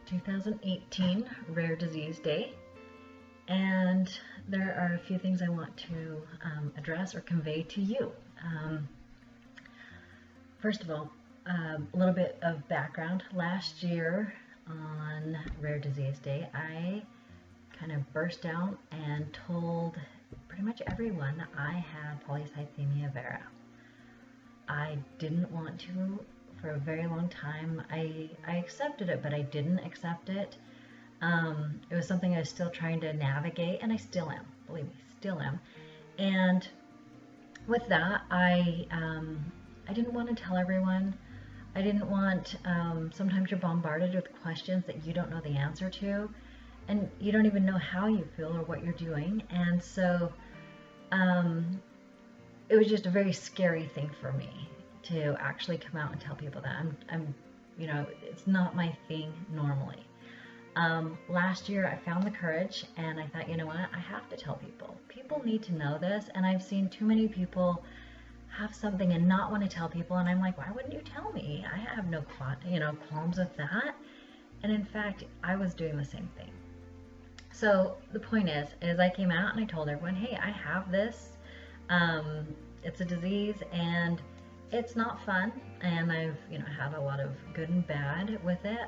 2018 Rare Disease Day, and there are a few things I want to address or convey to you. First of all, a little bit of background. Last year on Rare Disease Day, I kind of burst out and told pretty much everyone that I had Polycythemia Vera. I didn't want to for a very long time. I accepted it, but I didn't accept it. It was something I was still trying to navigate, and I still am, believe me, still am. And with that, I didn't want to tell everyone. I didn't want, sometimes you're bombarded with questions that you don't know the answer to, and you don't even know how you feel or what you're doing. And so it was just a very scary thing for me to actually come out and tell people that I'm it's not my thing normally. Last year I found the courage and I thought, you know what, I have to tell people. People need to know this, and I've seen too many people have something and not want to tell people, and I'm like, why wouldn't you tell me? I have no qualms with that. And in fact, I was doing the same thing. So the point is I came out and I told everyone, hey, I have this. It's a disease and it's not fun, and I've had a lot of good and bad with it.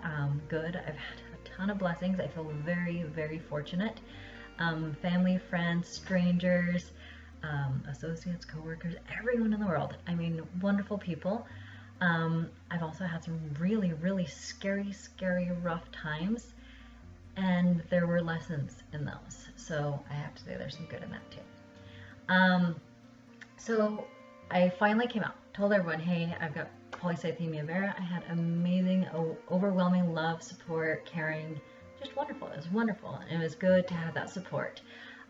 Good, I've had a ton of blessings. I feel very, very fortunate. Family, friends, strangers, associates, coworkers, everyone in the world. I mean, wonderful people. I've also had some really, really scary, rough times, and there were lessons in those. So I have to say there's some good in that too. So I finally came out, told everyone, hey, I've got Polycythemia Vera. I had amazing, overwhelming love, support, caring, just wonderful. It was wonderful. And it was good to have that support.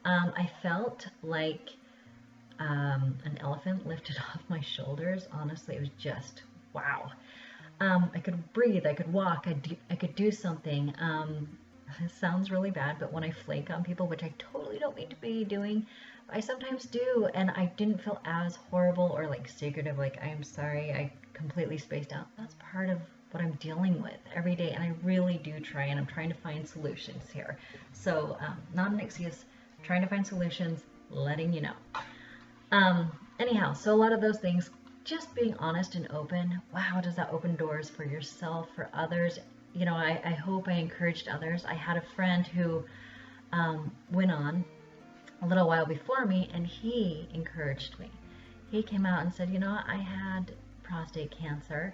I felt like an elephant lifted off my shoulders. Honestly, it was just, wow. I could breathe, I could walk, I could do something. It sounds really bad, but when I flake on people, which I totally don't mean to be doing, I sometimes do, and I didn't feel as horrible or like secretive, like I'm sorry, I completely spaced out. That's part of what I'm dealing with every day, and I really do try, and I'm trying to find solutions here. So not an excuse, trying to find solutions, letting you know. Anyhow, so a lot of those things, just being honest and open, wow, does that open doors for yourself, for others? I hope I encouraged others. I had a friend who went on a little while before me, and he encouraged me. He came out and said, I had prostate cancer,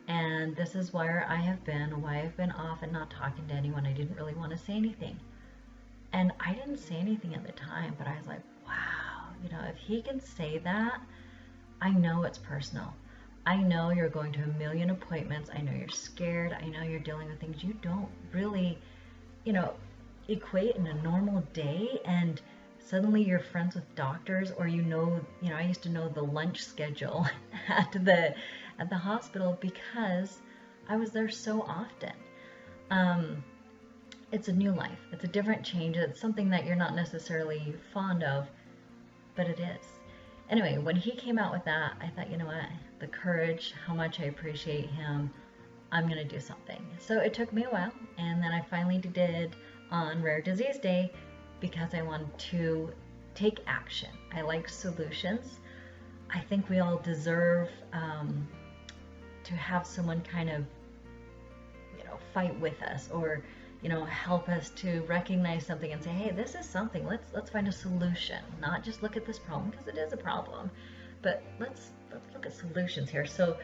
and this is where I have been, why I've been off and not talking to anyone. I didn't really want to say anything. And I didn't say anything at the time, but I was like, wow, if he can say that, I know it's personal. I know you're going to a million appointments. I know you're scared. I know you're dealing with things you don't really, equate in a normal day, and suddenly you're friends with doctors, or I used to know the lunch schedule at the hospital because I was there so often. It's a new life. It's a different change. It's something that you're not necessarily fond of, but it is. Anyway, when he came out with that, I thought, what, the courage, how much I appreciate him. I'm going to do something. So it took me a while, and then I finally did on Rare Disease Day because I wanted to take action. I like solutions. I think we all deserve to have someone kind of, fight with us, or help us to recognize something and say, hey, this is something, let's find a solution, not just look at this problem, because it is a problem, but let's look at solutions here. So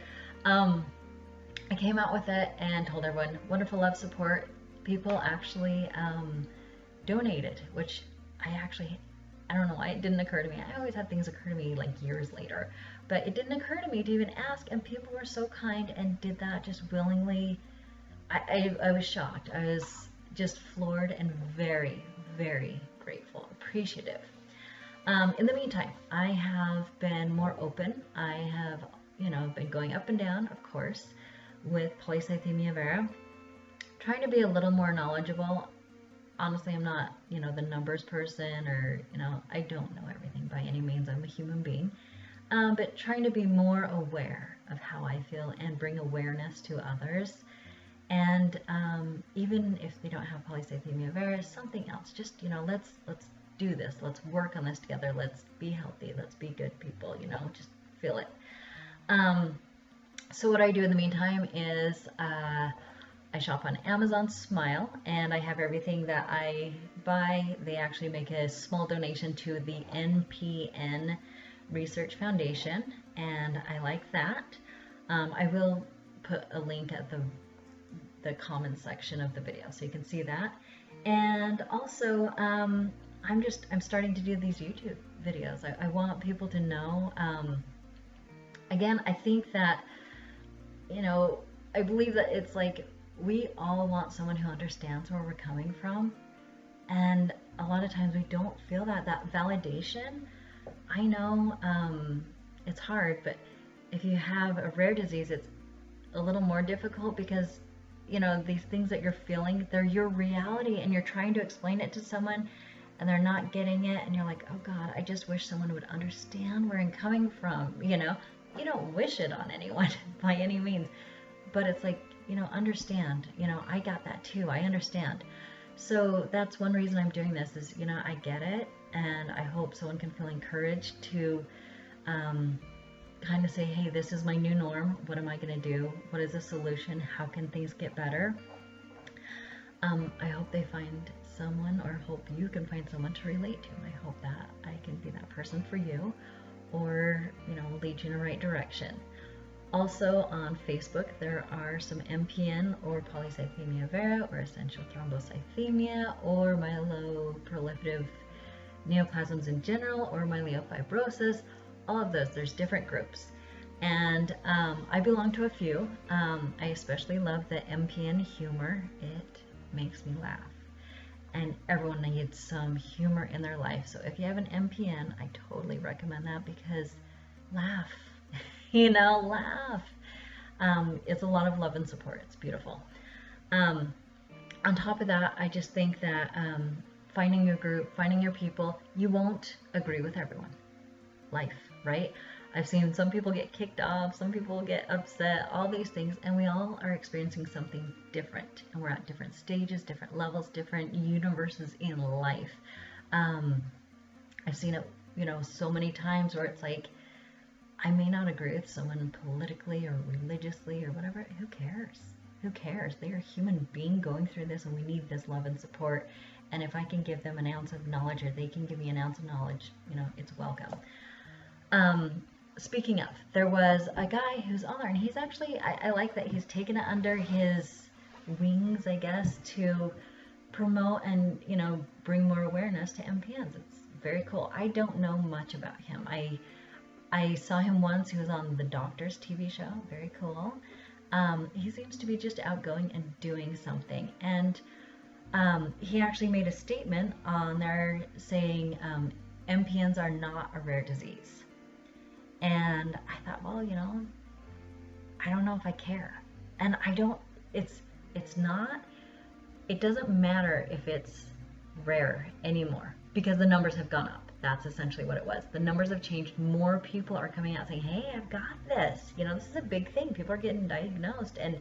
I came out with it and told everyone, wonderful love, support. People actually donated, which I don't know why it didn't occur to me. I always have things occur to me like years later, but it didn't occur to me to even ask, and people were so kind and did that just willingly. I was shocked. I was just floored and very, very grateful, appreciative. In the meantime, I have been more open. I have, been going up and down, of course, with Polycythemia Vera, trying to be a little more knowledgeable. Honestly, I'm not, the numbers person, or, I don't know everything by any means. I'm a human being. But trying to be more aware of how I feel and bring awareness to others. And even if they don't have polycythemia vera, something else, just, let's do this. Let's work on this together. Let's be healthy. Let's be good people, just feel it. So what I do in the meantime is I shop on Amazon Smile, and I have everything that I buy. They actually make a small donation to the MPN Research Foundation, and I like that. I will put a link at the comment section of the video so you can see that. And also I'm starting to do these YouTube videos. I want people to know, again, I think that, I believe that it's like we all want someone who understands where we're coming from, and a lot of times we don't feel that validation. I know it's hard, but if you have a rare disease, it's a little more difficult because these things that you're feeling, they're your reality, and you're trying to explain it to someone and they're not getting it, and you're like, oh God, I just wish someone would understand where I'm coming from. You don't wish it on anyone by any means, but it's like, understand, I got that too, I understand. So that's one reason I'm doing this is, I get it, and I hope someone can feel encouraged to kind of say, hey, this is my new norm. What am I going to do? What is the solution? How can things get better? I hope they find someone, or hope you can find someone to relate to. I hope that I can be that person for you, or, lead you in the right direction. Also on Facebook, there are some MPN or polycythemia vera or essential thrombocythemia or myeloproliferative neoplasms in general or myelofibrosis. All of those, there's different groups. And I belong to a few. I especially love the MPN humor. It makes me laugh. And everyone needs some humor in their life. So if you have an MPN, I totally recommend that, because laugh, laugh. It's a lot of love and support. It's beautiful. On top of that, I just think that finding your group, finding your people, you won't agree with everyone. Life, right? I've seen some people get kicked off, some people get upset, all these things, and we all are experiencing something different, and we're at different stages, different levels, different universes in life. I've seen it, so many times where it's like, I may not agree with someone politically or religiously or whatever. Who cares? Who cares? They are a human being going through this, and we need this love and support. And if I can give them an ounce of knowledge, or they can give me an ounce of knowledge, it's welcome. Speaking of, there was a guy who's on there, and he's actually, I like that he's taken it under his wings, I guess, to promote and, bring more awareness to MPNs. It's very cool. I don't know much about him. I saw him once. He was on the Doctor's TV show. Very cool. He seems to be just outgoing and doing something. And he actually made a statement on there saying MPNs are not a rare disease. And I thought, well, I don't know if I care. And I don't, it's not, it doesn't matter if it's rare anymore, because the numbers have gone up. That's essentially what it was. The numbers have changed. More people are coming out saying, hey, I've got this. This is a big thing. People are getting diagnosed, and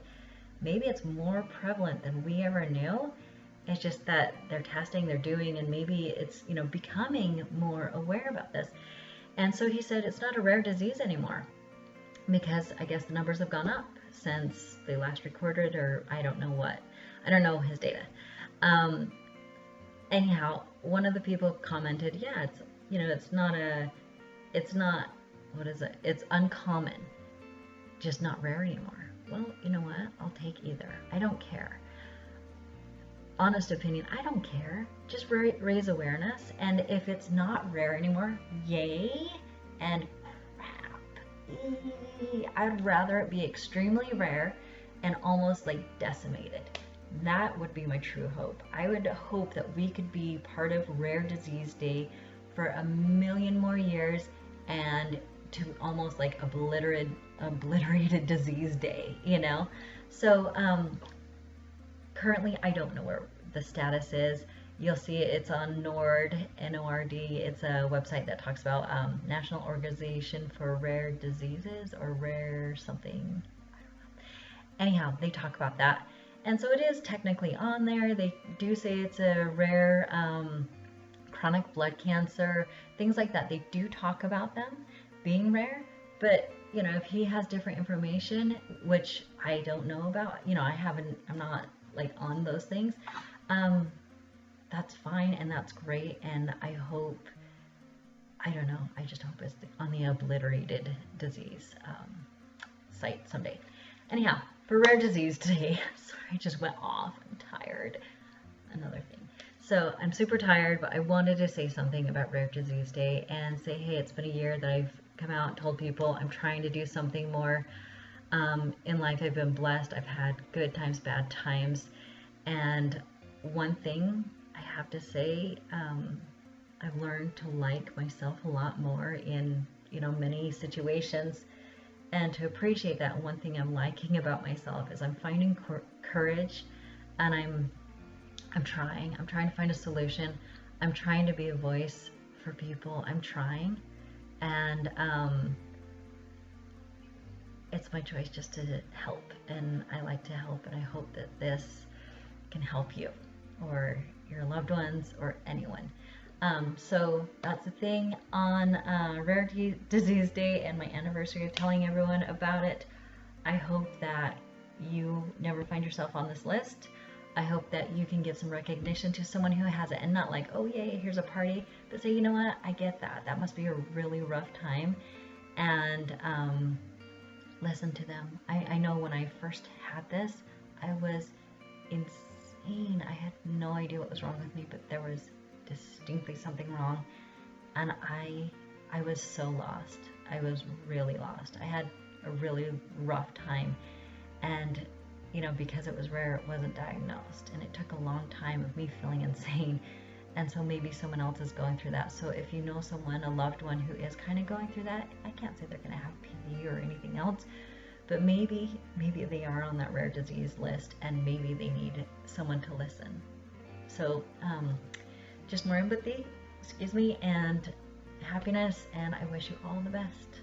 maybe it's more prevalent than we ever knew. It's just that they're testing, they're doing, and maybe it's, becoming more aware about this. And so he said it's not a rare disease anymore, because I guess the numbers have gone up since they last recorded, or I don't know what. I don't know his data. Anyhow, one of the people commented, yeah, it's, it's not, what is it? It's uncommon, just not rare anymore. Well, you know what? I'll take either. I don't care. Honest opinion, I don't care. Just raise awareness, and if it's not rare anymore, yay, and crap. I'd rather it be extremely rare and almost like decimated. That would be my true hope. I would hope that we could be part of Rare Disease Day for 1 million more years, and to almost like obliterated disease day, So currently I don't know where the status is. You'll see it's on NORD, N-O-R-D. It's a website that talks about National Organization for Rare Diseases, or rare something. I don't know. Anyhow, they talk about that. And so it is technically on there. They do say it's a rare chronic blood cancer, things like that. They do talk about them being rare, but you know, if he has different information, which I don't know about, you know, I'm not like on those things, that's fine and that's great. And I hope, I don't know, I just hope it's on the obliterated disease site someday. Anyhow, for Rare Disease Day, sorry, I just went off, I'm tired, another thing. So I'm super tired, but I wanted to say something about Rare Disease Day and say, hey, it's been a year that I've come out and told people I'm trying to do something more in life. I've been blessed. I've had good times, bad times. And one thing I have to say, I've learned to like myself a lot more in, you know, many situations, and to appreciate that. One thing I'm liking about myself is I'm finding courage, and I'm trying to find a solution. I'm trying to be a voice for people. I'm trying, and it's my choice just to help, and I like to help, and I hope that this can help you or your loved ones or anyone. So that's the thing on Rare Disease Day and my anniversary of telling everyone about it. I hope that you never find yourself on this list. I hope that you can give some recognition to someone who has it, and not like, oh yay, here's a party, but say, you know what, I get that. That must be a really rough time, and listen to them. I know when I first had this, I was insane. I had no idea what was wrong with me, but there was distinctly something wrong, and I was so lost. I was really lost. I had a really rough time, and you know, because it was rare, it wasn't diagnosed, and it took a long time of me feeling insane. And so maybe someone else is going through that. So if you know someone, a loved one who is kind of going through that, I can't say they're going to have PD or anything else, but maybe they are on that rare disease list, and maybe they need someone to listen. So just more empathy, excuse me, and happiness, and I wish you all the best.